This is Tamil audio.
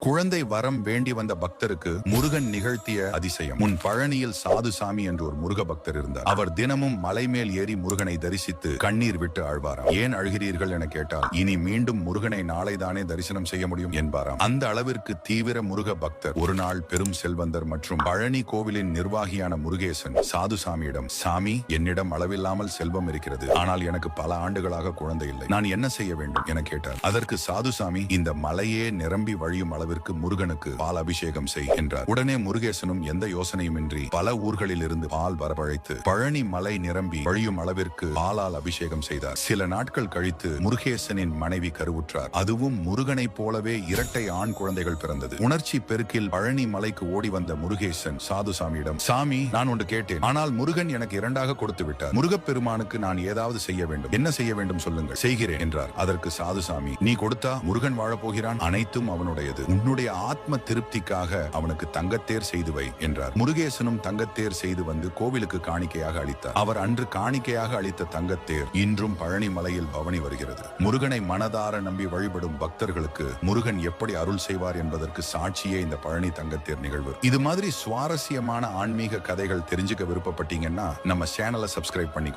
குழந்தை வரம் வேண்டி வந்த பக்தருக்கு முருகன் நிகழ்த்திய அதிசயம். முன் பழனியில் சாதுசாமி என்று ஒரு முருக பக்தர் இருந்தார். அவர் தினமும் மலை மேல் ஏறி முருகனை தரிசித்து கண்ணீர் விட்டு அழ்வாராம். ஏன் அழுகிறீர்கள் என கேட்டால், இனி மீண்டும் முருகனை நாளைதானே தரிசனம் செய்ய முடியும் என்பாராம். அந்த அளவிற்கு தீவிர முருக பக்தர். ஒரு நாள் பெரும் செல்வந்தர் மற்றும் பழனி கோவிலின் நிர்வாகியான முருகேசன் சாதுசாமியிடம், சாமி, என்னிடம் அளவில்லாமல் செல்வம் இருக்கிறது, ஆனால் எனக்கு பல ஆண்டுகளாக குழந்தை இல்லை, நான் என்ன செய்ய வேண்டும் என கேட்டார். அதற்கு சாதுசாமி, இந்த மலையே நிரம்பி வழியும் அளவிற்கு முருகனுக்கு பால் அபிஷேகம் செய் என்றார். உடனே முருகேசனும் எந்த யோசனையுமின்றி பல ஊர்களில் இருந்து பால் வரவழைத்து பழனி மலை நிரம்பி வழியும் அளவிற்கு பாலால் அபிஷேகம் செய்தார். சில நாட்கள் கழித்து முருகேசனின் மனைவி கருவுற்றார். அதுவும் முருகனை போலவே இரட்டை ஆண் குழந்தைகள் பிறந்தது. உணர்ச்சி பெருக்கில் பழனி மலைக்கு ஓடி வந்த முருகேசன் சாதுசாமியிடம், சாமி, நான் ஒன்று கேட்டேன், ஆனால் முருகன் எனக்கு இரண்டாக கொடுத்து விட்டார். முருகப்பெருமானுக்கு நான் ஏதாவது செய்ய வேண்டும், என்ன செய்ய வேண்டும் சொல்லுங்கள், செய்கிறேன் என்றார். அதற்கு சாதுசாமி, நீ கொடுத்தா முருகன் வாழப்போகிறான், அனைத்தும் அவனுடையது, உன்னுடைய ஆத்ம திருப்திக்காக அவனுக்கு தங்கத்தேர் செய்து வை என்றார். முருகேசனும் தங்கத்தேர் செய்து வந்து கோவிலுக்கு காணிக்கையாக அளித்தார். அவர் அன்று காணிக்கையாக அளித்த தங்கத்தேர் இன்றும் பழனி மலையில் பவனி வருகிறது. முருகனை மனதார நம்பி வழிபடும் பக்தர்களுக்கு முருகன் எப்படி அருள் செய்வார் என்பதற்கு சாட்சியே இந்த பழனி தங்கத்தேர் நிகழ்வு. இது மாதிரி சுவாரஸ்யமான ஆன்மீக கதைகள் தெரிஞ்சுக்க விருப்பப்பட்டீங்கன்னா நம்ம சேனலை சப்ஸ்கிரைப் பண்ணிக்கோங்க.